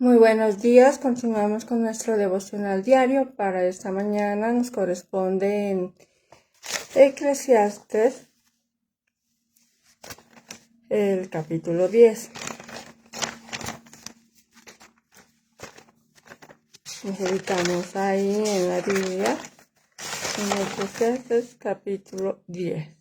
Muy buenos días, continuamos con nuestro devocional diario. Para esta mañana nos corresponde en Eclesiastes, el capítulo 10. Nos ubicamos ahí en la Biblia, en Eclesiastes capítulo 10.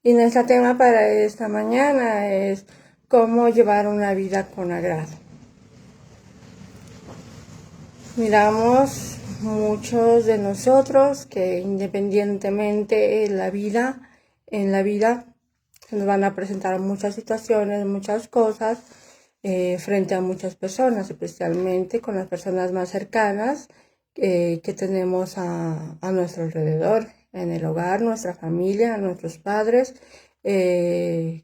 Y nuestro tema para esta mañana es cómo llevar una vida con agrado. Miramos muchos de nosotros que independientemente en la vida se nos van a presentar muchas situaciones, muchas cosas frente a muchas personas, especialmente con las personas más cercanas que tenemos a nuestro alrededor, en el hogar, nuestra familia, nuestros padres,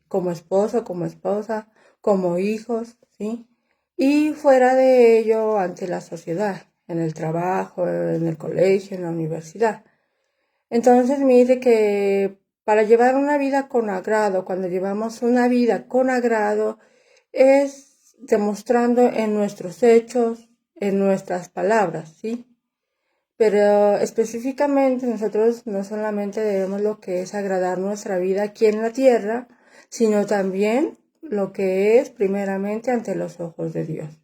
como esposo, como esposa, como hijos, ¿sí? Y fuera de ello, ante la sociedad, en el trabajo, en el colegio, en la universidad. Entonces mire que para llevar una vida con agrado, cuando llevamos una vida con agrado, es demostrando en nuestros hechos, en nuestras palabras, ¿sí? Pero específicamente nosotros no solamente debemos lo que es agradar nuestra vida aquí en la tierra, sino también lo que es primeramente ante los ojos de Dios.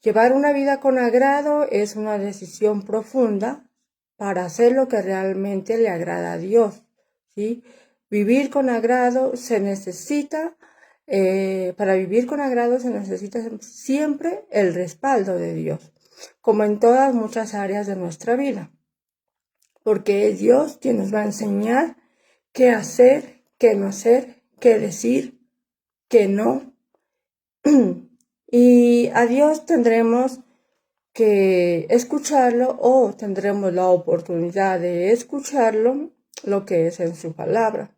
Llevar una vida con agrado es una decisión profunda para hacer lo que realmente le agrada a Dios, ¿sí? Vivir con agrado se necesita, para vivir con agrado se necesita siempre el respaldo de Dios, como en todas muchas áreas de nuestra vida, porque es Dios quien nos va a enseñar qué hacer, qué no hacer, qué decir, qué no. Y a Dios tendremos que escucharlo o tendremos la oportunidad de escucharlo, lo que es en su palabra.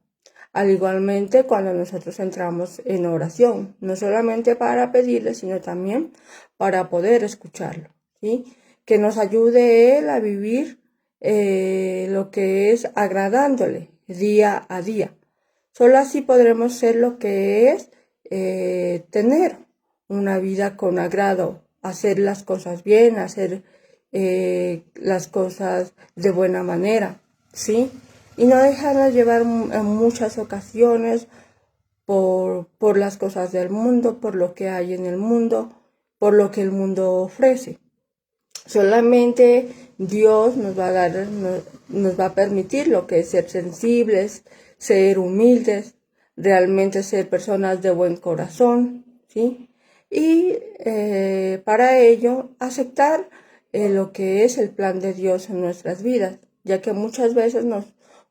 Al igualmente cuando nosotros entramos en oración, no solamente para pedirle, sino también para poder escucharlo, ¿sí? Que nos ayude Él a vivir lo que es agradándole día a día. Solo así podremos ser lo que es tener una vida con agrado, hacer las cosas bien, hacer las cosas de buena manera, ¿sí? Y no dejarnos llevar en muchas ocasiones por las cosas del mundo, por lo que hay en el mundo, por lo que el mundo ofrece. Solamente Dios nos va a dar, nos va a permitir lo que es ser sensibles, ser humildes, realmente ser personas de buen corazón, ¿sí? Y para ello aceptar lo que es el plan de Dios en nuestras vidas, ya que muchas veces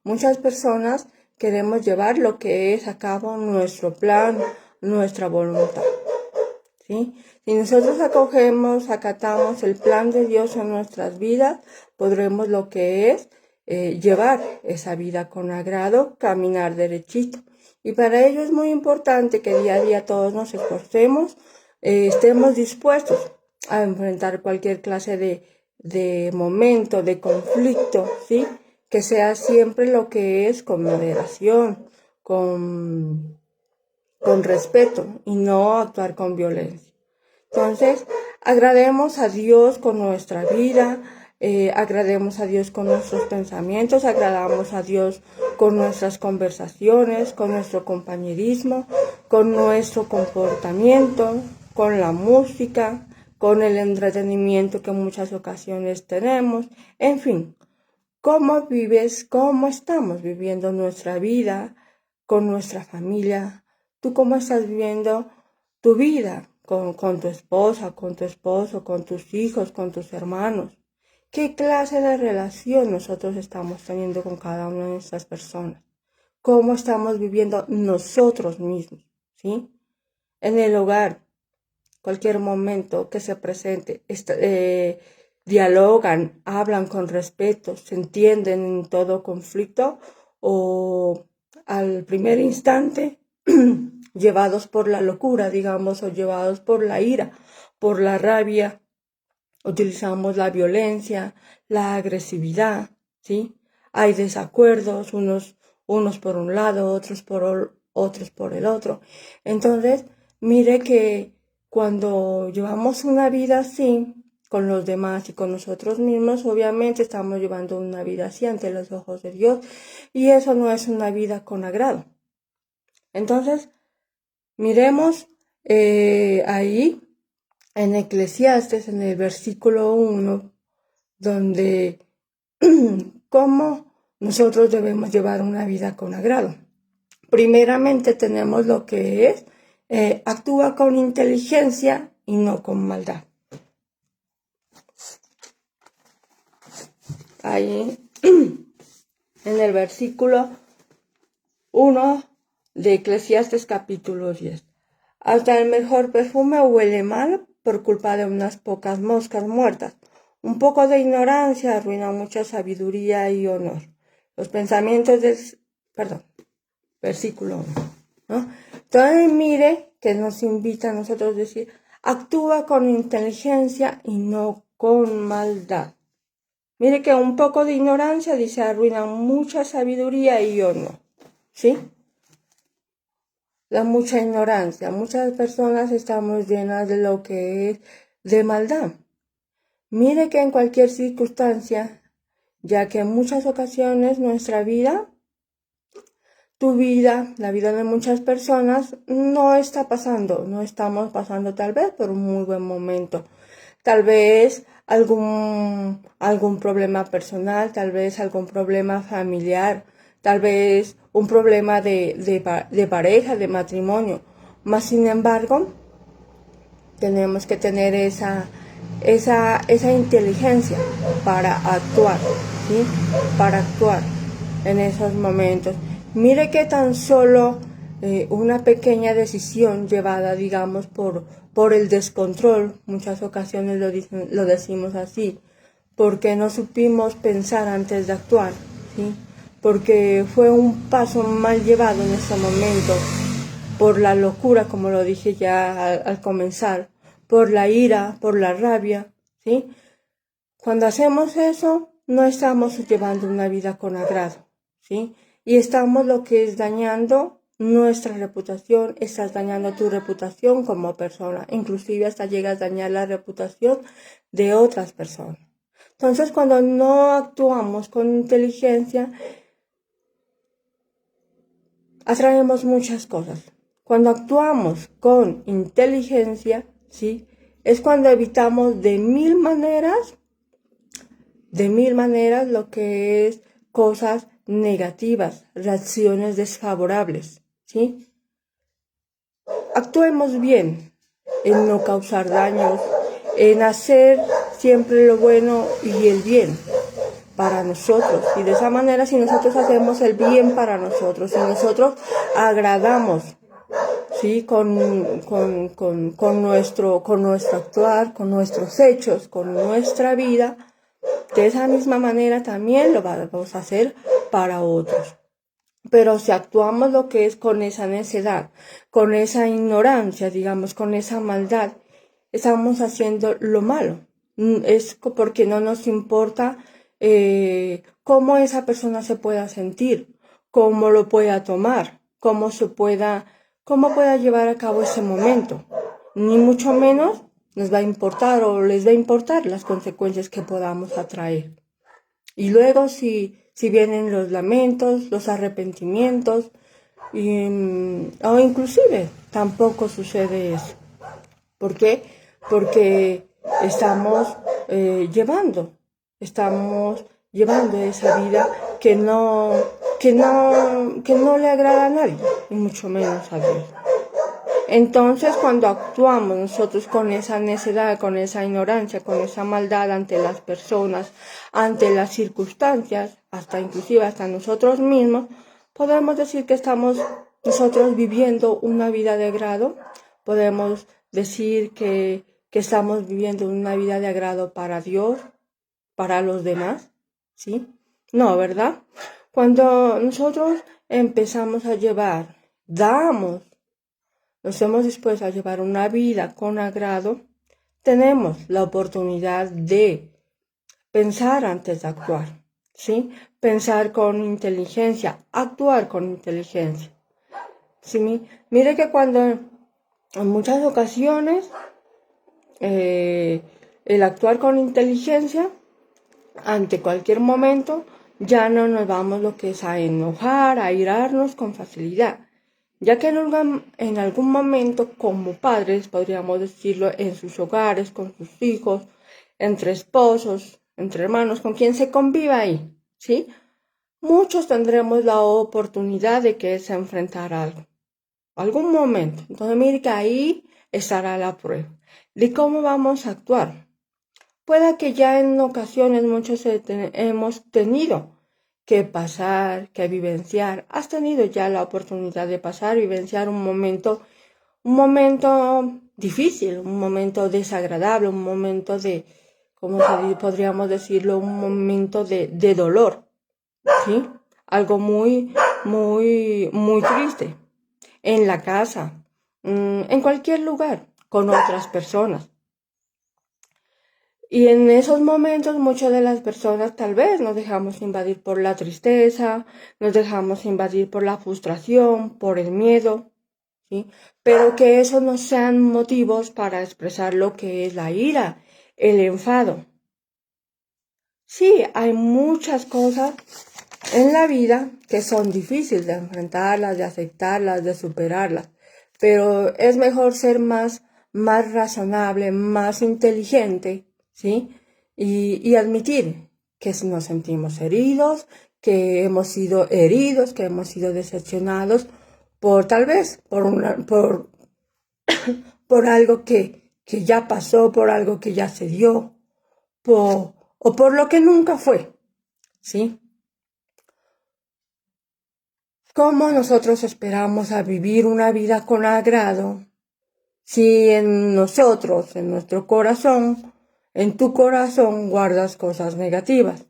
muchas personas queremos llevar lo que es a cabo nuestro plan, nuestra voluntad, ¿sí? Si nosotros acatamos el plan de Dios en nuestras vidas, podremos lo que es llevar esa vida con agrado, caminar derechito. Y para ello es muy importante que día a día todos nos esforcemos, estemos dispuestos a enfrentar cualquier clase de momento, de conflicto, ¿sí? Que sea siempre lo que es con moderación, con respeto y no actuar con violencia. Entonces, agrademos a Dios con nuestra vida, agrademos a Dios con nuestros pensamientos, agradamos a Dios con nuestras conversaciones, con nuestro compañerismo, con nuestro comportamiento, con la música, con el entretenimiento que en muchas ocasiones tenemos, en fin. ¿Cómo vives, cómo estamos viviendo nuestra vida con nuestra familia? ¿Tú cómo estás viviendo tu vida con tu esposa, con tu esposo, con tus hijos, con tus hermanos? ¿Qué clase de relación nosotros estamos teniendo con cada una de estas personas? ¿Cómo estamos viviendo nosotros mismos? ¿Sí? En el hogar, cualquier momento que se presente, dialogan, hablan con respeto, se entienden en todo conflicto o al primer instante llevados por la locura, digamos, o llevados por la ira, por la rabia, utilizamos la violencia, la agresividad, ¿sí? Hay desacuerdos, unos por un lado, otros por el otro. Entonces, mire que cuando llevamos una vida así, con los demás y con nosotros mismos, obviamente estamos llevando una vida así ante los ojos de Dios, y eso no es una vida con agrado. Entonces, miremos ahí en Eclesiastes, en el versículo 1, donde cómo nosotros debemos llevar una vida con agrado. Primeramente tenemos lo que es, actúa con inteligencia y no con maldad. Ahí, en el versículo 1 de Eclesiastes capítulo 10. Hasta el mejor perfume huele mal por culpa de unas pocas moscas muertas. Un poco de ignorancia arruina mucha sabiduría y honor. Los pensamientos versículo 1, ¿no? Entonces mire que nos invita a nosotros a decir, actúa con inteligencia y no con maldad. Mire que un poco de ignorancia, dice, arruina mucha sabiduría y honor, ¿sí? La mucha ignorancia. Muchas personas estamos llenas de lo que es de maldad. Mire que en cualquier circunstancia, ya que en muchas ocasiones nuestra vida, tu vida, la vida de muchas personas, no estamos pasando tal vez por un muy buen momento. Tal vez algún problema personal, tal vez algún problema familiar, tal vez un problema de pareja, de matrimonio. Mas, sin embargo, tenemos que tener esa inteligencia para actuar, ¿sí? Para actuar en esos momentos. Mire que tan solo una pequeña decisión llevada, digamos, por el descontrol, muchas ocasiones lo decimos así, porque no supimos pensar antes de actuar, ¿sí? Porque fue un paso mal llevado en ese momento, por la locura, como lo dije ya al comenzar, por la ira, por la rabia, ¿sí? Cuando hacemos eso, no estamos llevando una vida con agrado, ¿sí? Y estamos lo que es dañando nuestra reputación, estás dañando tu reputación como persona, inclusive hasta llegas a dañar la reputación de otras personas. Entonces, cuando no actuamos con inteligencia, atraemos muchas cosas. Cuando actuamos con inteligencia, ¿sí? Es cuando evitamos de mil maneras lo que es cosas negativas, reacciones desfavorables, ¿sí? Actuemos bien en no causar daños, en hacer siempre lo bueno y el bien para nosotros. Y de esa manera, si nosotros hacemos el bien para nosotros, si nosotros agradamos, ¿sí? con nuestro actuar, con nuestros hechos, con nuestra vida, de esa misma manera también lo vamos a hacer para otros. Pero si actuamos lo que es con esa necedad, con esa ignorancia, digamos, con esa maldad, estamos haciendo lo malo. Es porque no nos importa cómo esa persona se pueda sentir, cómo lo pueda tomar, cómo pueda llevar a cabo ese momento. Ni mucho menos nos va a importar o les va a importar las consecuencias que podamos atraer. Y luego si vienen los lamentos, los arrepentimientos, o inclusive tampoco sucede eso. ¿Por qué? Porque estamos llevando esa vida que no le agrada a nadie, y mucho menos a Dios. Entonces, cuando actuamos nosotros con esa necedad, con esa ignorancia, con esa maldad ante las personas, ante las circunstancias, inclusive hasta nosotros mismos, podemos decir que estamos nosotros viviendo una vida de agrado. Podemos decir que estamos viviendo una vida de agrado para Dios, para los demás, ¿sí? No, ¿verdad? Cuando nosotros empezamos a nos hemos dispuesto a llevar una vida con agrado, tenemos la oportunidad de pensar antes de actuar, ¿sí? Pensar con inteligencia, actuar con inteligencia. ¿Sí? Mire que cuando en muchas ocasiones el actuar con inteligencia ante cualquier momento ya no nos vamos lo que es a enojar, a irarnos con facilidad, ya que en algún momento como padres, podríamos decirlo, en sus hogares, con sus hijos, entre esposos, entre hermanos, con quien se conviva ahí, ¿sí? Muchos tendremos la oportunidad de que es enfrentar algún momento. Entonces mire que ahí estará la prueba de cómo vamos a actuar. Pueda que ya en ocasiones muchos hemos tenido que pasar, que vivenciar. Has tenido ya la oportunidad de pasar, vivenciar un momento difícil, un momento desagradable, un momento de, ¿cómo podríamos decirlo? Un momento de dolor, ¿sí? Algo muy, muy, muy triste. En la casa, en cualquier lugar, con otras personas. Y en esos momentos muchas de las personas tal vez nos dejamos invadir por la tristeza, nos dejamos invadir por la frustración, por el miedo, ¿sí? Pero que esos no sean motivos para expresar lo que es la ira, el enfado. Sí, hay muchas cosas en la vida que son difíciles de enfrentarlas, de aceptarlas, de superarlas, pero es mejor ser más razonable, más inteligente, ¿sí? Y admitir que nos sentimos heridos, que hemos sido heridos, que hemos sido decepcionados por tal vez por algo que ya pasó, por algo que ya se dio, o por lo que nunca fue, ¿sí? ¿Cómo nosotros esperamos a vivir una vida con agrado si en nosotros, en nuestro corazón, en tu corazón guardas cosas negativas,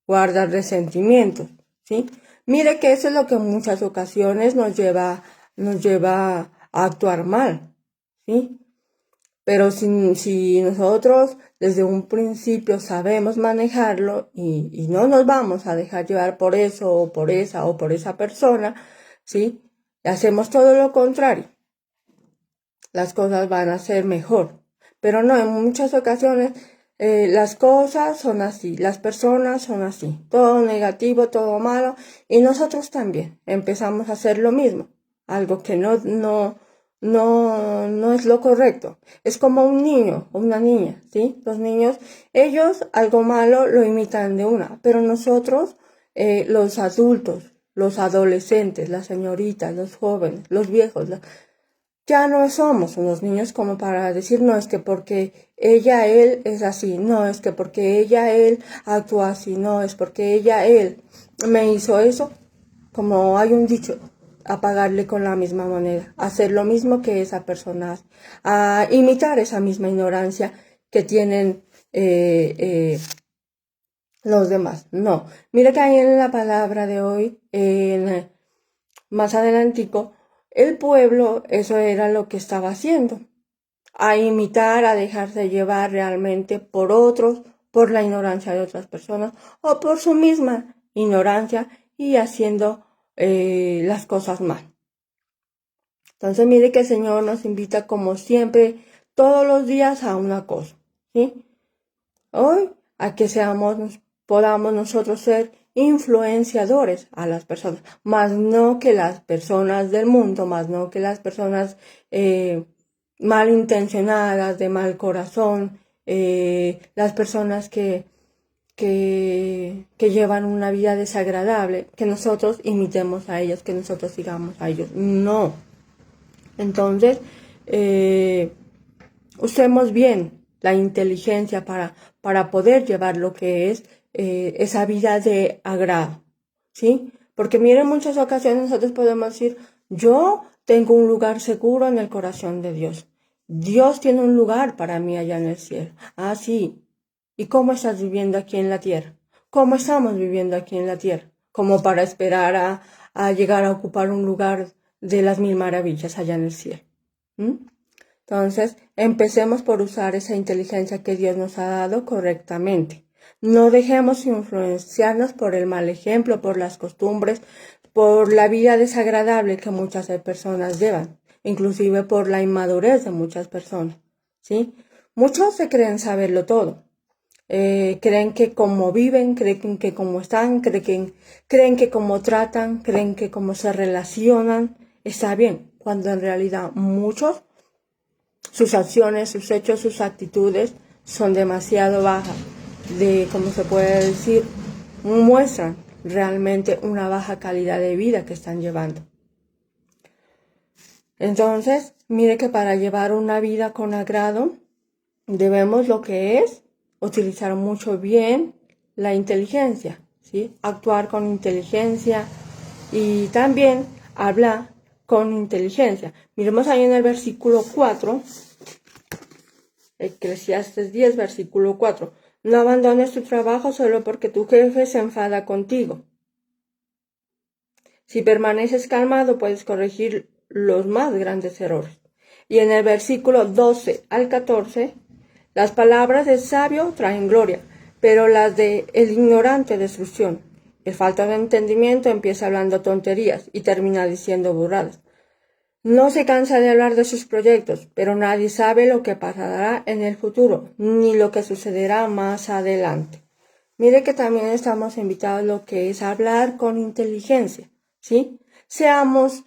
guardas resentimientos, ¿sí? Mire que eso es lo que en muchas ocasiones nos lleva a actuar mal, ¿sí? Pero si nosotros desde un principio sabemos manejarlo y no nos vamos a dejar llevar por eso o por esa persona, ¿sí? Hacemos todo lo contrario, las cosas van a ser mejor. Pero no, en muchas ocasiones las cosas son así, las personas son así, todo negativo, todo malo, y nosotros también empezamos a hacer lo mismo, algo que no es lo correcto. Es como un niño o una niña, ¿sí? Los niños, ellos algo malo lo imitan de una, pero nosotros, los adultos, los adolescentes, las señoritas, los jóvenes, los viejos, ya no somos unos niños como para decir, no, es que porque ella, él es así, no, es que porque ella, él actúa así, no, es porque ella, él me hizo eso, como hay un dicho, a pagarle con la misma moneda, hacer lo mismo que esa persona hace, a imitar esa misma ignorancia que tienen los demás. No, mira que ahí en la palabra de hoy, más adelantico, el pueblo, eso era lo que estaba haciendo, a imitar, a dejarse llevar realmente por otros, por la ignorancia de otras personas o por su misma ignorancia y haciendo las cosas mal. Entonces mire que el Señor nos invita como siempre todos los días a una cosa, ¿sí? Hoy a que podamos nosotros ser influenciadores a las personas, más no que las personas del mundo, más no que las personas malintencionadas, de mal corazón, las personas que llevan una vida desagradable, que nosotros imitemos a ellos, que nosotros sigamos a ellos. No. Entonces, usemos bien la inteligencia para poder llevar lo que es esa vida de agrado, ¿sí? Porque miren, en muchas ocasiones nosotros podemos decir, yo tengo un lugar seguro en el corazón de Dios. Dios tiene un lugar para mí allá en el cielo. Ah, sí. ¿Y cómo estás viviendo aquí en la tierra? ¿Cómo estamos viviendo aquí en la tierra? Como para esperar a llegar a ocupar un lugar de las 1000 maravillas allá en el cielo. ¿Mm? Entonces, empecemos por usar esa inteligencia que Dios nos ha dado correctamente. No dejemos influenciarnos por el mal ejemplo, por las costumbres, por la vida desagradable que muchas personas llevan, inclusive por la inmadurez de muchas personas, ¿sí? Muchos se creen saberlo todo. Creen que como viven, creen que como están, creen que como tratan, creen que como se relacionan, está bien, cuando en realidad muchos, sus acciones, sus hechos, sus actitudes son demasiado bajas, como se puede decir, muestran realmente una baja calidad de vida que están llevando. Entonces, mire que para llevar una vida con agrado, debemos lo que es utilizar mucho bien la inteligencia, ¿sí? Actuar con inteligencia y también hablar con inteligencia. Miremos ahí en el versículo 4, Eclesiastes 10, versículo 4. No abandones tu trabajo solo porque tu jefe se enfada contigo. Si permaneces calmado, puedes corregir los más grandes errores. Y en el versículo 12 al 14, las palabras del sabio traen gloria, pero las de el ignorante destrucción. El falta de entendimiento empieza hablando tonterías y termina diciendo burradas. No se cansa de hablar de sus proyectos, pero nadie sabe lo que pasará en el futuro, ni lo que sucederá más adelante. Mire que también estamos invitados a lo que es hablar con inteligencia, ¿sí? Seamos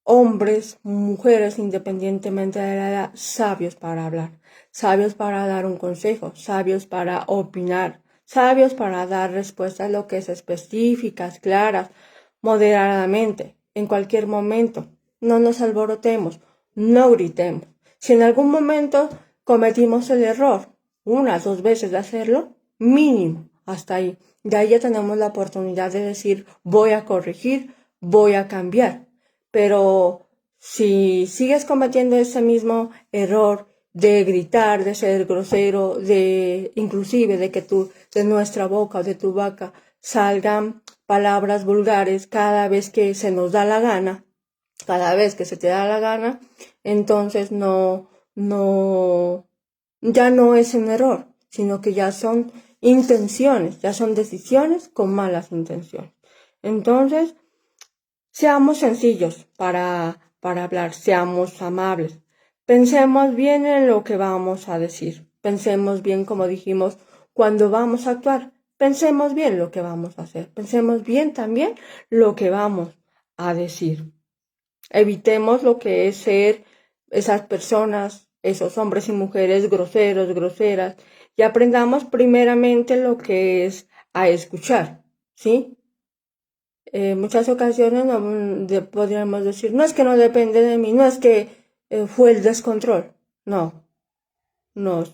hombres, mujeres, independientemente de la edad, sabios para hablar, sabios para dar un consejo, sabios para opinar, sabios para dar respuestas lo que es específicas, claras, moderadamente, en cualquier momento. No nos alborotemos, no gritemos. Si en algún momento cometimos el error, 1 o 2 veces de hacerlo, mínimo, hasta ahí. De ahí ya tenemos la oportunidad de decir, voy a corregir, voy a cambiar. Pero si sigues cometiendo ese mismo error de gritar, de ser grosero, de inclusive de que de nuestra boca o de tu boca salgan palabras vulgares cada vez que se nos da la gana, cada vez que se te da la gana, entonces ya no es un error, sino que ya son intenciones, ya son decisiones con malas intenciones. Entonces, seamos sencillos para hablar, seamos amables. Pensemos bien en lo que vamos a decir. Pensemos bien, como dijimos, cuando vamos a actuar. Pensemos bien lo que vamos a hacer. Pensemos bien también lo que vamos a decir. Evitemos lo que es ser esas personas, esos hombres y mujeres groseros, groseras, y aprendamos primeramente lo que es a escuchar, ¿sí? Muchas ocasiones podríamos decir, no es que no depende de mí, no es que fue el descontrol. No,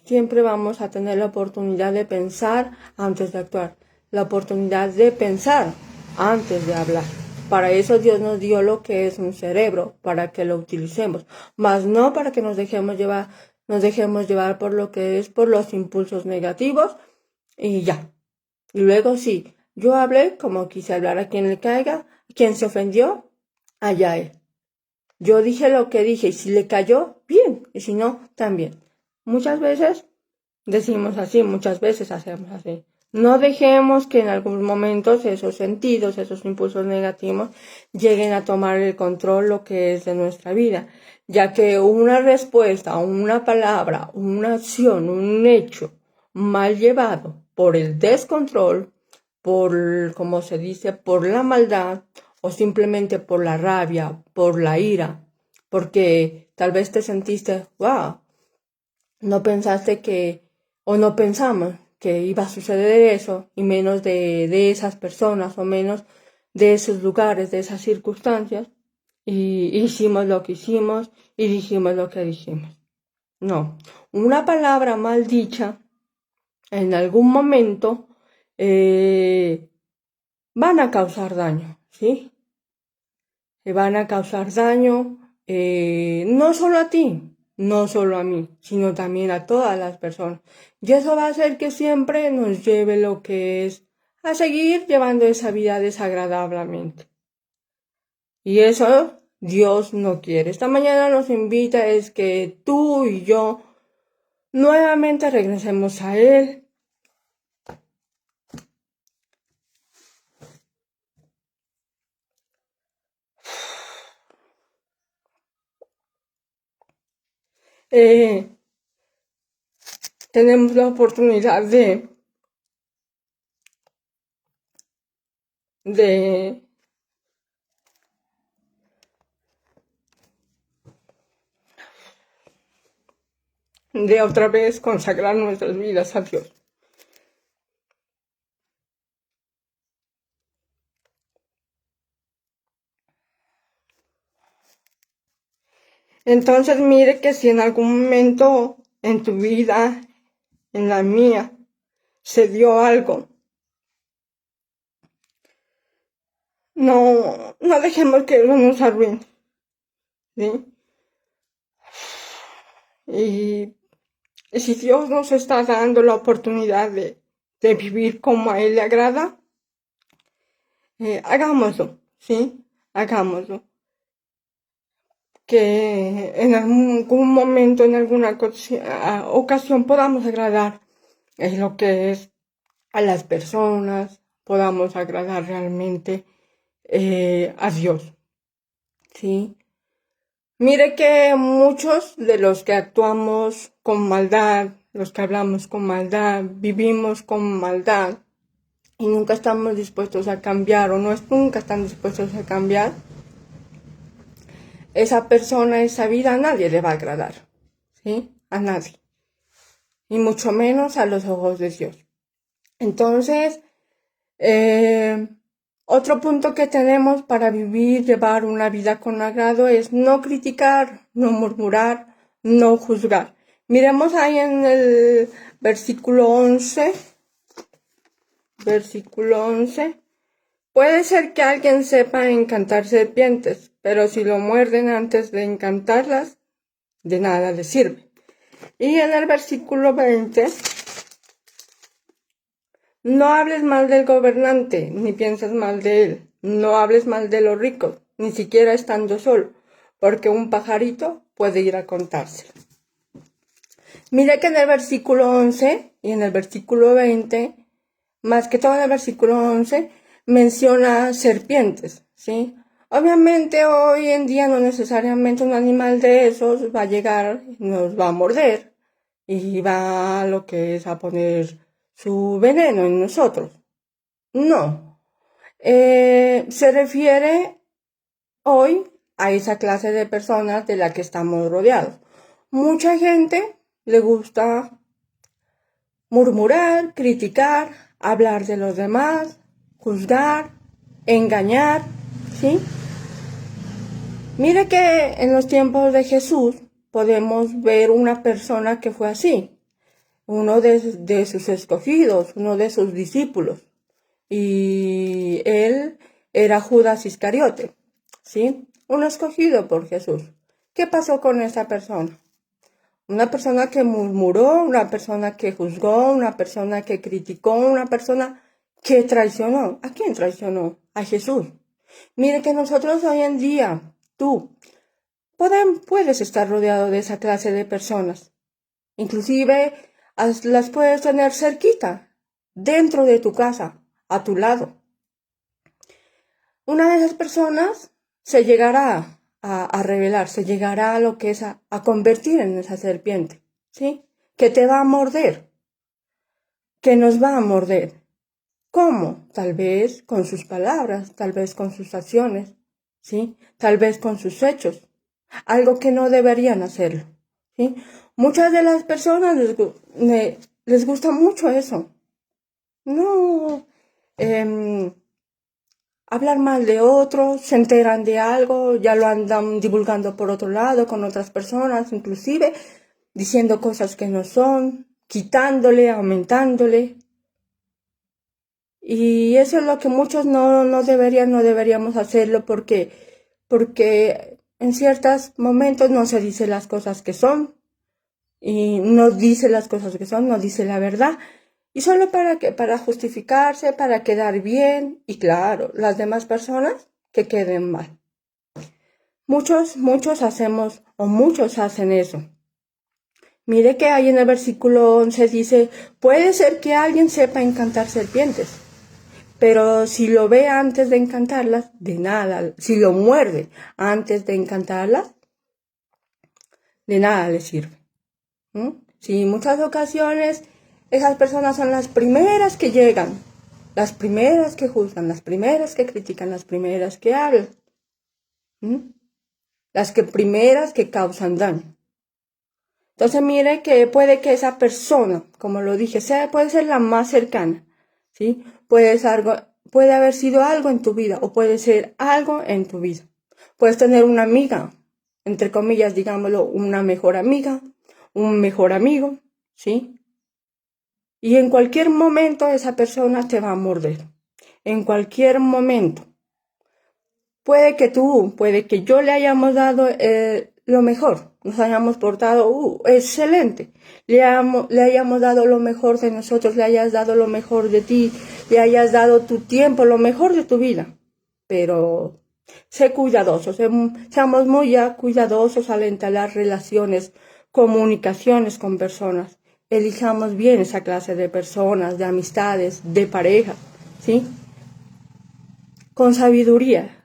siempre vamos a tener la oportunidad de pensar antes de actuar, la oportunidad de pensar antes de hablar. Para eso Dios nos dio lo que es un cerebro, para que lo utilicemos, mas no para que nos dejemos llevar por lo que es por los impulsos negativos y ya. Y luego sí, yo hablé como quise hablar, a quien le caiga, a quien se ofendió, allá él. Yo dije lo que dije y si le cayó, bien, y si no, también. Muchas veces decimos así, muchas veces hacemos así. No dejemos que en algunos momentos esos sentidos, esos impulsos negativos lleguen a tomar el control lo que es de nuestra vida, ya que una respuesta, una palabra, una acción, un hecho mal llevado por el descontrol, como se dice, por la maldad o simplemente por la rabia, por la ira, porque tal vez te sentiste, wow, no pensaste o no pensamos que iba a suceder eso, y menos de esas personas, o menos de esos lugares, de esas circunstancias, y hicimos lo que hicimos, y dijimos lo que dijimos. No, una palabra mal dicha, en algún momento, van a causar daño, ¿sí? Van a causar daño, no solo a ti, no solo a mí, sino también a todas las personas. Y eso va a hacer que siempre nos lleve lo que es a seguir llevando esa vida desagradablemente. Y eso Dios no quiere. Esta mañana nos invita es que tú y yo nuevamente regresemos a Él. Tenemos la oportunidad de otra vez consagrar nuestras vidas a Dios. Entonces mire que si en algún momento en tu vida, en la mía, se dio algo, no dejemos que eso nos arruine, ¿sí? Y si Dios nos está dando la oportunidad de vivir como a Él le agrada, hagámoslo, ¿sí? Hagámoslo. Que en algún momento, en alguna ocasión podamos agradar en lo que es a las personas, podamos agradar realmente a Dios, ¿sí? Mire que muchos de los que actuamos con maldad, los que hablamos con maldad, vivimos con maldad y nunca estamos dispuestos a cambiar o nunca están dispuestos a cambiar, esa persona, esa vida a nadie le va a agradar, ¿sí? A nadie. Y mucho menos a los ojos de Dios. Entonces, otro punto que tenemos para llevar una vida con agrado es no criticar, no murmurar, no juzgar. Miremos ahí en el versículo 11. Versículo 11. Puede ser que alguien sepa encantar serpientes, pero si lo muerden antes de encantarlas, de nada le sirve. Y en el versículo 20. No hables mal del gobernante, ni pienses mal de él. No hables mal de los ricos, ni siquiera estando solo, porque un pajarito puede ir a contárselo. Mire que en el versículo 11 y en el versículo 20, más que todo en el versículo 11, menciona serpientes, ¿sí? Obviamente hoy en día no necesariamente un animal de esos va a llegar, nos va a morder y va a lo que es a poner su veneno en nosotros. No. Se refiere hoy a esa clase de personas de la que estamos rodeados. Mucha gente le gusta murmurar, criticar, hablar de los demás, juzgar, engañar, ¿sí? Mire que en los tiempos de Jesús podemos ver una persona que fue así, uno de sus escogidos, uno de sus discípulos. Y él era Judas Iscariote, ¿sí? Un escogido por Jesús. ¿Qué pasó con esa persona? Una persona que murmuró, una persona que juzgó, una persona que criticó, una persona que traicionó. ¿A quién traicionó? A Jesús. Mire que nosotros hoy en día, tú, puedes estar rodeado de esa clase de personas. Inclusive las puedes tener cerquita, dentro de tu casa, a tu lado. Una de esas personas se llegará a revelar, se llegará a lo que es a convertir en esa serpiente, ¿sí? Que te va a morder, que nos va a morder. ¿Cómo? Tal vez con sus palabras, tal vez con sus acciones, ¿sí? Tal vez con sus hechos, algo que no deberían hacerlo, ¿sí? Muchas de las personas les gusta mucho eso. No, hablar mal de otros, se enteran de algo, ya lo andan divulgando por otro lado con otras personas, inclusive diciendo cosas que no son, quitándole, aumentándole. Y eso es lo que muchos no deberíamos hacerlo porque en ciertos momentos no se dice las cosas que son y no dice las cosas que son, no dice la verdad. Y solo para justificarse, para quedar bien y claro, las demás personas que queden mal. Muchos hacemos o muchos hacen eso. Mire que ahí en el versículo 11 dice, puede ser que alguien sepa encantar serpientes, pero si lo ve antes de encantarlas, de nada. Si lo muerde antes de encantarlas, de nada le sirve. Sí, en muchas ocasiones esas personas son las primeras que llegan, las primeras que juzgan, las primeras que critican, las primeras que hablan, las primeras que causan daño. Entonces mire que puede que esa persona, como lo dije, puede ser la más cercana, ¿sí? Puede haber sido algo en tu vida o puede ser algo en tu vida. Puedes tener una amiga, entre comillas, digámoslo, una mejor amiga, un mejor amigo, ¿sí? Y en cualquier momento esa persona te va a morder. En cualquier momento. Puede que yo le hayamos dado lo mejor, nos hayamos portado excelente, le hayamos dado lo mejor de nosotros, le hayas dado lo mejor de ti, le hayas dado tu tiempo, lo mejor de tu vida. Pero sé cuidadosos, seamos muy cuidadosos al entablar relaciones, comunicaciones con personas. Elijamos bien esa clase de personas, de amistades, de pareja, ¿sí? Con sabiduría.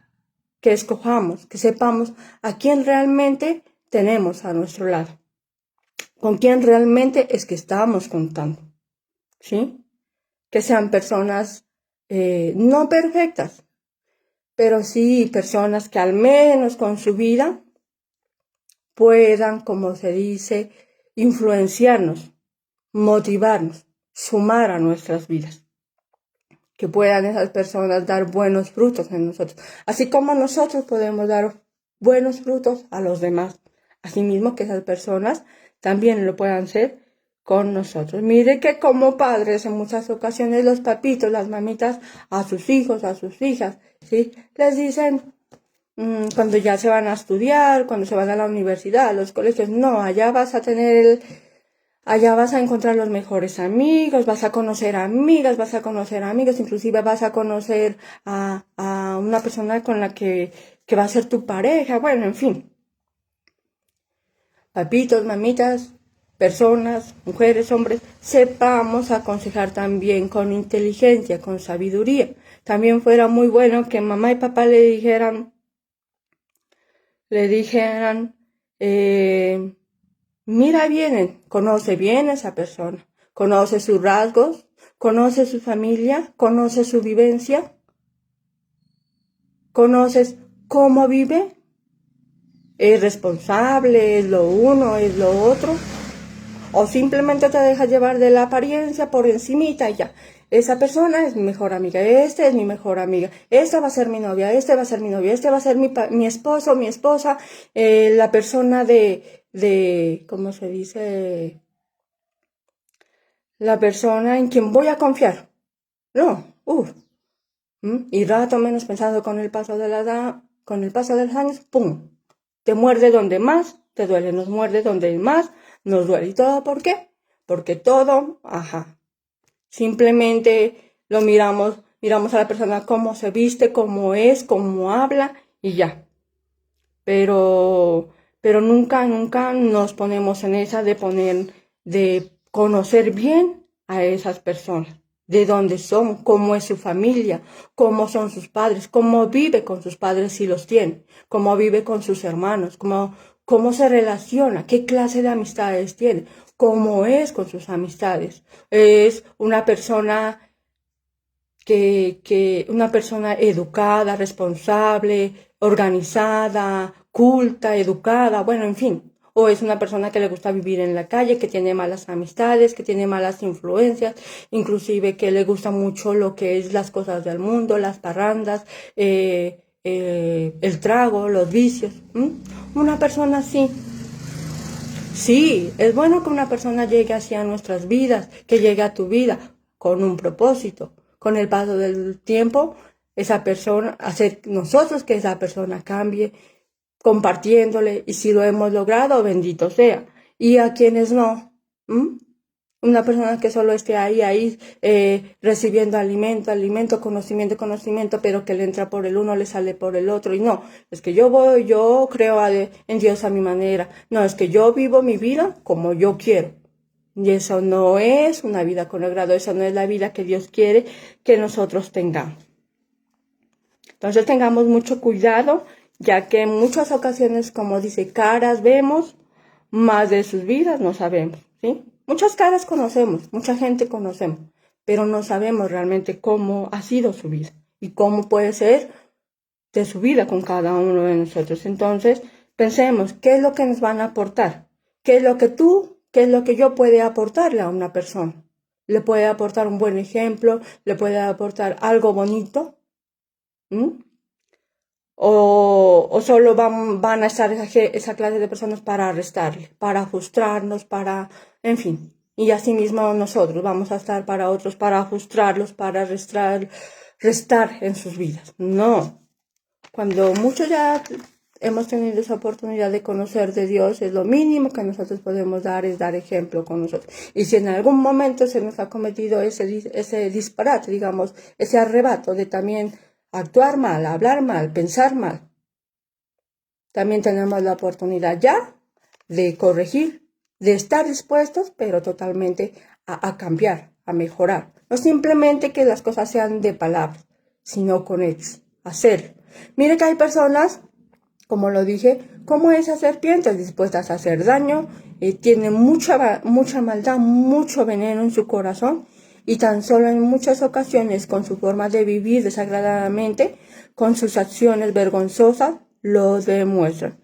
Que escojamos, que sepamos a quién realmente tenemos a nuestro lado, con quién realmente es que estamos contando, ¿sí? Que sean personas no perfectas, pero sí personas que al menos con su vida puedan, como se dice, influenciarnos, motivarnos, sumar a nuestras vidas. Que puedan esas personas dar buenos frutos en nosotros, así como nosotros podemos dar buenos frutos a los demás, asimismo que esas personas también lo puedan hacer con nosotros. Mire que como padres en muchas ocasiones los papitos, las mamitas a sus hijos, a sus hijas, ¿sí? Les dicen cuando ya se van a estudiar, cuando se van a la universidad, a los colegios, no, allá vas a encontrar los mejores amigos, vas a conocer amigas, vas a conocer amigos, inclusive vas a conocer a una persona con la que va a ser tu pareja, bueno, en fin. Papitos, mamitas, personas, mujeres, hombres, sepamos aconsejar también con inteligencia, con sabiduría. También fuera muy bueno que mamá y papá le dijeran, mira bien, conoce bien a esa persona, conoce sus rasgos, conoce su familia, conoce su vivencia, conoces cómo vive, es responsable, es lo uno, es lo otro, o simplemente te dejas llevar de la apariencia por encimita y ya. Esa persona es mi mejor amiga, este es mi mejor amiga, esta va a ser mi novia, este va a ser mi novia, este va a ser mi esposo, mi esposa, la persona ¿cómo se dice? La persona en quien voy a confiar. No, y rato menos pensado con el paso de los años, ¡pum! Te muerde donde más te duele, nos muerde donde más nos duele. ¿Y todo por qué? Porque todo, simplemente lo miramos a la persona cómo se viste, cómo es, cómo habla y ya. Pero nunca nos ponemos en esa de conocer bien a esas personas, de dónde son, cómo es su familia, cómo son sus padres, cómo vive con sus padres si los tiene, cómo vive con sus hermanos, cómo se relaciona, qué clase de amistades tiene, cómo es con sus amistades. Es una persona una persona educada, responsable, organizada, culta, educada, bueno, en fin. O es una persona que le gusta vivir en la calle, que tiene malas amistades, que tiene malas influencias, inclusive que le gusta mucho lo que es las cosas del mundo, las parrandas, el trago, los vicios. Una persona así. Sí, es bueno que una persona llegue hacia nuestras vidas, que llegue a tu vida con un propósito. Con el paso del tiempo, esa persona, hacer nosotros que esa persona cambie, compartiéndole, y si lo hemos logrado, bendito sea. Y a quienes no, Una persona que solo esté ahí, recibiendo alimento, conocimiento, pero que le entra por el uno, le sale por el otro. Y no, es que yo creo en Dios a mi manera. No, es que yo vivo mi vida como yo quiero. Y eso no es una vida con agrado, eso no es la vida que Dios quiere que nosotros tengamos. Entonces tengamos mucho cuidado, ya que en muchas ocasiones, como dice, caras vemos, más de sus vidas no sabemos, ¿sí? Muchas caras conocemos, mucha gente conocemos, pero no sabemos realmente cómo ha sido su vida y cómo puede ser de su vida con cada uno de nosotros. Entonces, pensemos, ¿qué es lo que nos van a aportar? ¿Qué es lo que yo puede aportarle a una persona? ¿Le puede aportar un buen ejemplo? ¿Le puede aportar algo bonito? ¿Mm? O solo van a estar esa clase de personas para arrestarle, para frustrarnos, en fin. Y asimismo nosotros vamos a estar para otros, para frustrarlos, para restar en sus vidas. No. Cuando muchos ya hemos tenido esa oportunidad de conocer de Dios, es lo mínimo que nosotros podemos dar, es dar ejemplo con nosotros. Y si en algún momento se nos ha cometido ese disparate, digamos, ese arrebato de también actuar mal, hablar mal, pensar mal, también tenemos la oportunidad ya de corregir, de estar dispuestos, pero totalmente a cambiar, a mejorar. No simplemente que las cosas sean de palabras, sino con hechos, hacer. Mire que hay personas, como lo dije, como esas serpientes dispuestas a hacer daño, tienen mucha maldad, mucho veneno en su corazón, y tan solo en muchas ocasiones, con su forma de vivir desagradablemente, con sus acciones vergonzosas, lo demuestran.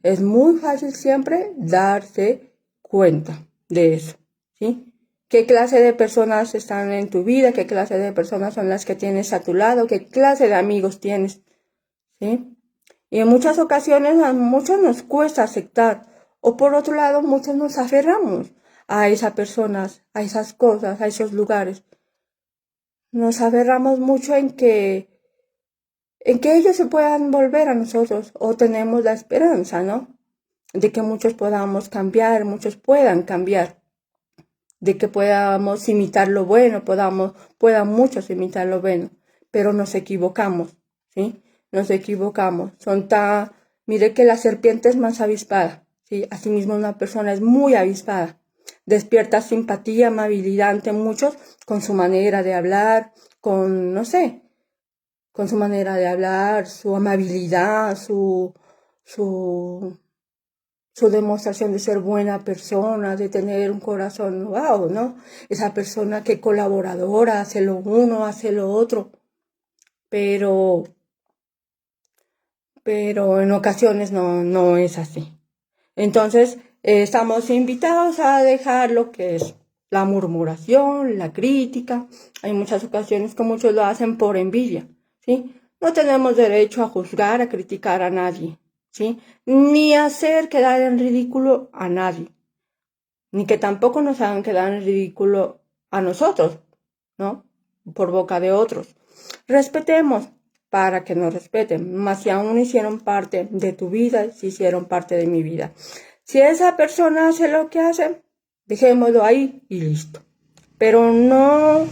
Es muy fácil siempre darse cuenta de eso, ¿sí? ¿Qué clase de personas están en tu vida? ¿Qué clase de personas son las que tienes a tu lado? ¿Qué clase de amigos tienes? ¿Sí? Y en muchas ocasiones a muchos nos cuesta aceptar, o por otro lado, muchos nos aferramos a esas personas, a esas cosas, a esos lugares. Nos aferramos mucho en que ellos se puedan volver a nosotros, o tenemos la esperanza, ¿no? De que muchos podamos cambiar, muchos puedan cambiar, de que podamos imitar lo bueno, puedan muchos imitar lo bueno, pero nos equivocamos, ¿sí? Nos equivocamos. Mire que la serpiente es más avispada, ¿sí? Asimismo una persona es muy avispada. Despierta simpatía, amabilidad ante muchos con su manera de hablar, no sé, con su manera de hablar, su amabilidad, su demostración de ser buena persona, de tener un corazón, wow, ¿no? Esa persona que colaboradora, hace lo uno, hace lo otro, pero en ocasiones no es así. Entonces, estamos invitados a dejar lo que es la murmuración, la crítica. Hay muchas ocasiones que muchos lo hacen por envidia, ¿sí? No tenemos derecho a juzgar, a criticar a nadie, ¿sí? Ni hacer quedar en ridículo a nadie, ni que tampoco nos hagan quedar en ridículo a nosotros, ¿no? Por boca de otros. Respetemos para que nos respeten, más si aún hicieron parte de tu vida, si hicieron parte de mi vida. Si esa persona hace lo que hace, dejémoslo ahí y listo. Pero no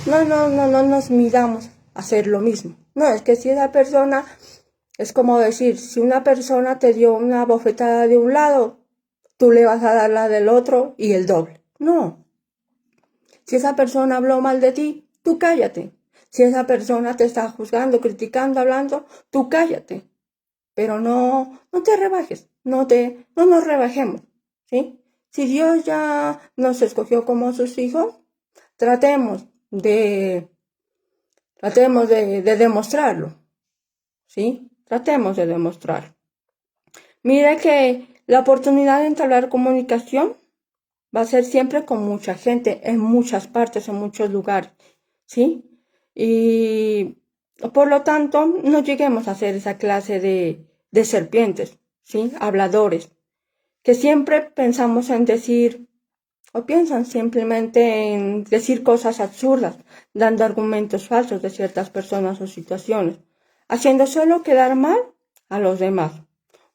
nos midamos a hacer lo mismo. No, es que si esa persona, es como decir, si una persona te dio una bofetada de un lado, tú le vas a dar la del otro y el doble. No. Si esa persona habló mal de ti, tú cállate. Si esa persona te está juzgando, criticando, hablando, tú cállate. Pero no te rebajes, no nos rebajemos, ¿sí? Si Dios ya nos escogió como sus hijos, tratemos de demostrarlo, ¿sí? Tratemos de demostrarlo. Mira que la oportunidad de entablar comunicación va a ser siempre con mucha gente, en muchas partes, en muchos lugares, ¿sí? Y por lo tanto, no lleguemos a ser esa clase de serpientes, ¿sí? Habladores, que siempre pensamos en decir, o piensan simplemente en decir cosas absurdas, dando argumentos falsos de ciertas personas o situaciones, haciendo solo quedar mal a los demás.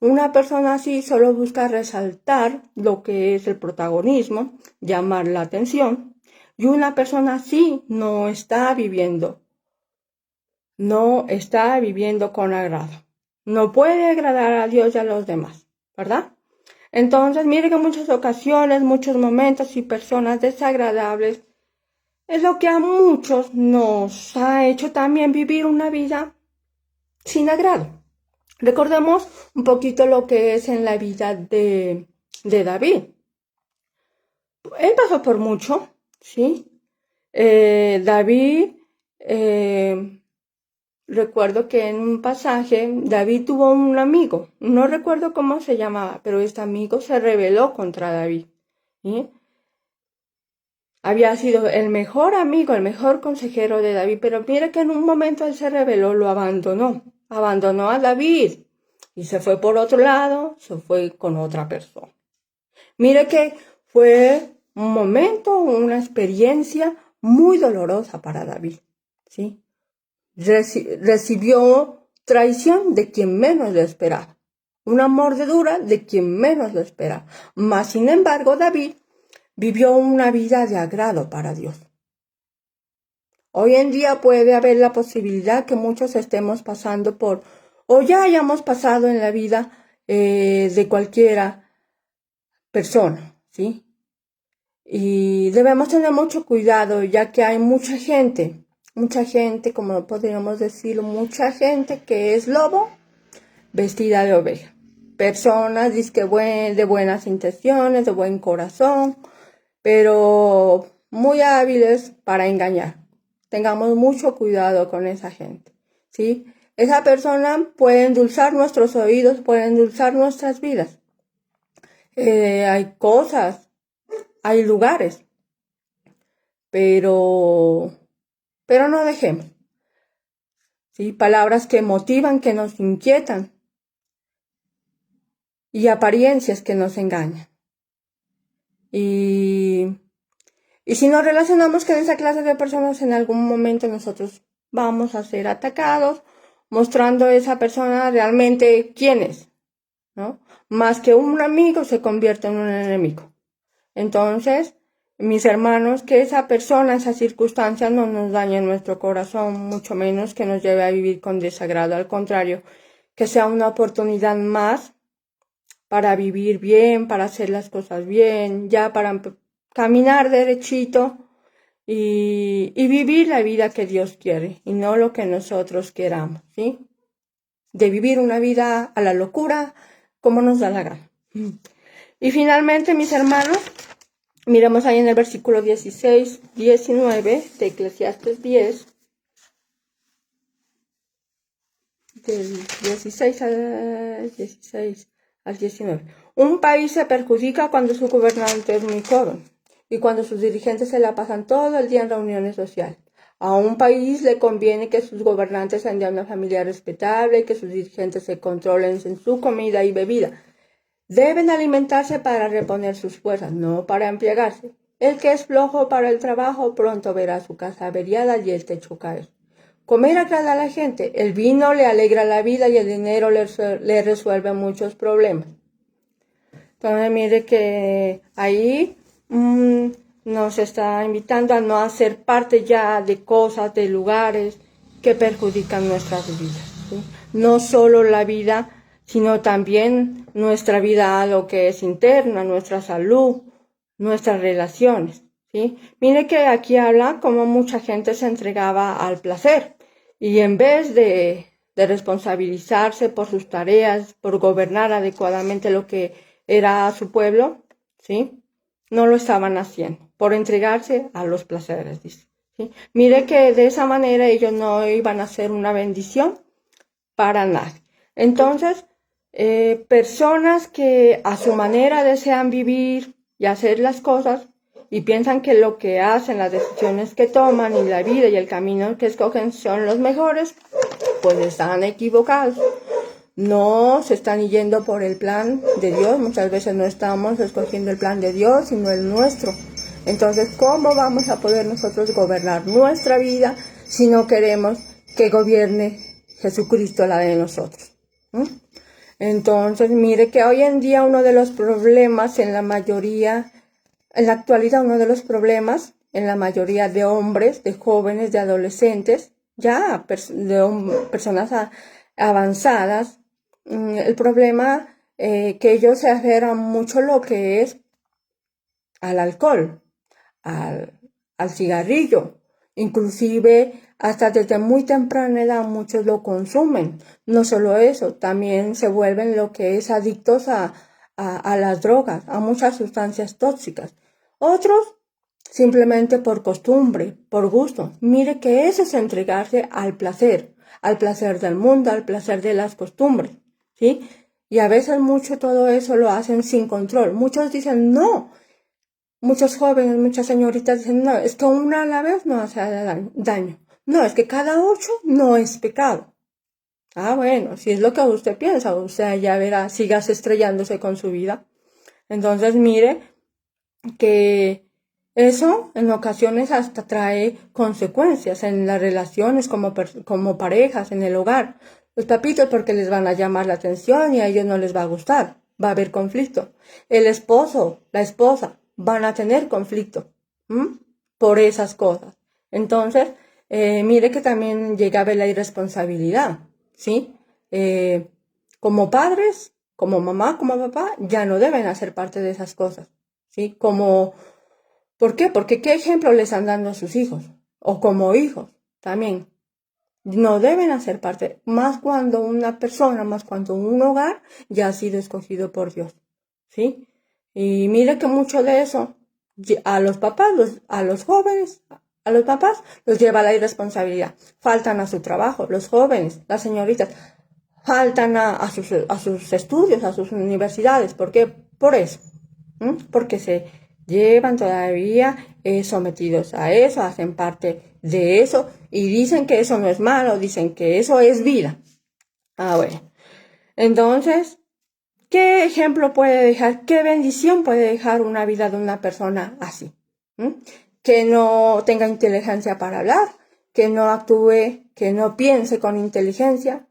Una persona así solo busca resaltar lo que es el protagonismo, llamar la atención, y una persona así no está viviendo con agrado. No puede agradar a Dios y a los demás, ¿verdad? Entonces, mire que en muchas ocasiones, muchos momentos y personas desagradables es lo que a muchos nos ha hecho también vivir una vida sin agrado. Recordemos un poquito lo que es en la vida de David. Él pasó por mucho, ¿sí? David, recuerdo que en un pasaje, David tuvo un amigo, no recuerdo cómo se llamaba, pero este amigo se rebeló contra David, ¿sí? Había sido el mejor amigo, el mejor consejero de David, pero mire que en un momento él se rebeló, lo abandonó a David y se fue por otro lado, se fue con otra persona. Mire que fue un momento, una experiencia muy dolorosa para David, ¿sí? Recibió traición de quien menos lo esperaba, una mordedura de quien menos lo esperaba. Mas, sin embargo, David vivió una vida de agrado para Dios. Hoy en día puede haber la posibilidad que muchos estemos pasando por, o ya hayamos pasado en la vida de cualquiera persona, ¿sí? Y debemos tener mucho cuidado, ya que hay mucha gente, como podríamos decirlo, mucha gente que es lobo vestida de oveja. Personas de buenas intenciones, de buen corazón, pero muy hábiles para engañar. Tengamos mucho cuidado con esa gente, ¿sí? Esa persona puede endulzar nuestros oídos, puede endulzar nuestras vidas. Hay cosas, hay lugares, pero no dejemos, ¿sí? Palabras que motivan, que nos inquietan, y apariencias que nos engañan. Y si nos relacionamos con esa clase de personas, en algún momento nosotros vamos a ser atacados, mostrando a esa persona realmente quién es, ¿no? Más que un amigo se convierte en un enemigo. Entonces, mis hermanos, que esa persona, esa circunstancia no nos dañe nuestro corazón, mucho menos que nos lleve a vivir con desagrado. Al contrario, que sea una oportunidad más para vivir bien, para hacer las cosas bien, ya para caminar derechito y vivir la vida que Dios quiere y no lo que nosotros queramos, ¿sí? De vivir una vida a la locura como nos da la gana. Y finalmente, mis hermanos, miremos ahí en el versículo 16, 19 de Eclesiastes 10, del 16 al 19. Un país se perjudica cuando su gobernante es muy joven y cuando sus dirigentes se la pasan todo el día en reuniones sociales. A un país le conviene que sus gobernantes sean de una familia respetable y que sus dirigentes se controlen en su comida y bebida. Deben alimentarse para reponer sus fuerzas, no para embriagarse. El que es flojo para el trabajo pronto verá su casa averiada y el techo caer. Comer agrada a la gente, el vino le alegra la vida y el dinero le resuelve muchos problemas. Entonces mire que ahí nos está invitando a no hacer parte ya de cosas, de lugares que perjudican nuestras vidas, ¿sí? No solo la vida, sino también nuestra vida, lo que es interna, nuestra salud, nuestras relaciones, ¿sí? Mire que aquí habla como mucha gente se entregaba al placer y en vez de responsabilizarse por sus tareas, por gobernar adecuadamente lo que era a su pueblo, ¿sí? No lo estaban haciendo, por entregarse a los placeres, dice, ¿sí? Mire que de esa manera ellos no iban a ser una bendición para nadie. Entonces, personas que a su manera desean vivir y hacer las cosas y piensan que lo que hacen, las decisiones que toman y la vida y el camino que escogen son los mejores, pues están equivocados. No se están yendo por el plan de Dios. Muchas veces no estamos escogiendo el plan de Dios, sino el nuestro. Entonces, ¿cómo vamos a poder nosotros gobernar nuestra vida si no queremos que gobierne Jesucristo la de nosotros? Entonces, mire que hoy en día uno de los problemas en la actualidad uno de los problemas en la mayoría de hombres, de jóvenes, de adolescentes, ya personas avanzadas, el problema que ellos se aferran mucho lo que es al alcohol, al cigarrillo, inclusive hasta desde muy temprana edad muchos lo consumen. No solo eso, también se vuelven lo que es adictos a las drogas, a muchas sustancias tóxicas. Otros simplemente por costumbre, por gusto. Mire que eso es entregarse al placer del mundo, al placer de las costumbres, ¿sí? Y a veces mucho todo eso lo hacen sin control. Muchos dicen no. Muchos jóvenes, muchas señoritas dicen, no, es que una a la vez no hace daño. No, es que cada 8 no es pecado. Ah, bueno, si es lo que usted piensa, usted ya verá, sigas estrellándose con su vida. Entonces, mire que eso en ocasiones hasta trae consecuencias en las relaciones como parejas, en el hogar. Los papitos porque les van a llamar la atención y a ellos no les va a gustar. Va a haber conflicto. El esposo, la esposa, van a tener conflicto por esas cosas. Entonces, mire que también llega a ver la irresponsabilidad, ¿sí? Como padres, como mamá, como papá, ya no deben hacer parte de esas cosas, ¿sí? ¿Por qué? Porque ¿qué ejemplo les están dando a sus hijos? O como hijos, también. No deben hacer parte, más cuando más cuando un hogar ya ha sido escogido por Dios, ¿sí? Y mire que mucho de eso a los papás, a los jóvenes, a los papás los lleva la irresponsabilidad. Faltan a su trabajo, los jóvenes, las señoritas, faltan a sus estudios, a sus universidades. ¿Por qué? Por eso. Porque se llevan todavía sometidos a eso, hacen parte de eso y dicen que eso no es malo, dicen que eso es vida. Ah, bueno. Entonces, ¿qué ejemplo puede dejar, qué bendición puede dejar una vida de una persona así? Que no tenga inteligencia para hablar, que no actúe, que no piense con inteligencia,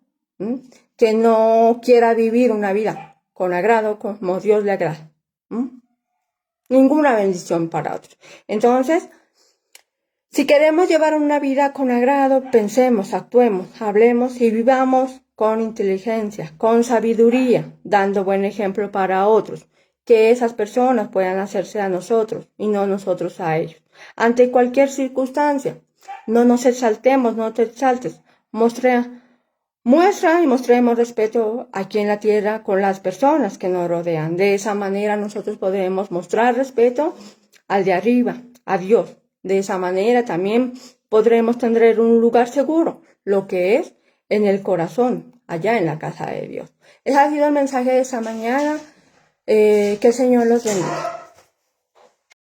que no quiera vivir una vida con agrado, como Dios le agrada. Ninguna bendición para otros. Entonces, si queremos llevar una vida con agrado, pensemos, actuemos, hablemos y vivamos con inteligencia, con sabiduría, dando buen ejemplo para otros, que esas personas puedan hacerse a nosotros y no nosotros a ellos. Ante cualquier circunstancia, no nos exaltemos, no te exaltes, muestra y mostremos respeto aquí en la tierra con las personas que nos rodean. De esa manera nosotros podemos mostrar respeto al de arriba, a Dios. De esa manera también podremos tener un lugar seguro, lo que es en el corazón, allá en la casa de Dios. Ese ha sido el mensaje de esta mañana. Que el Señor los bendiga.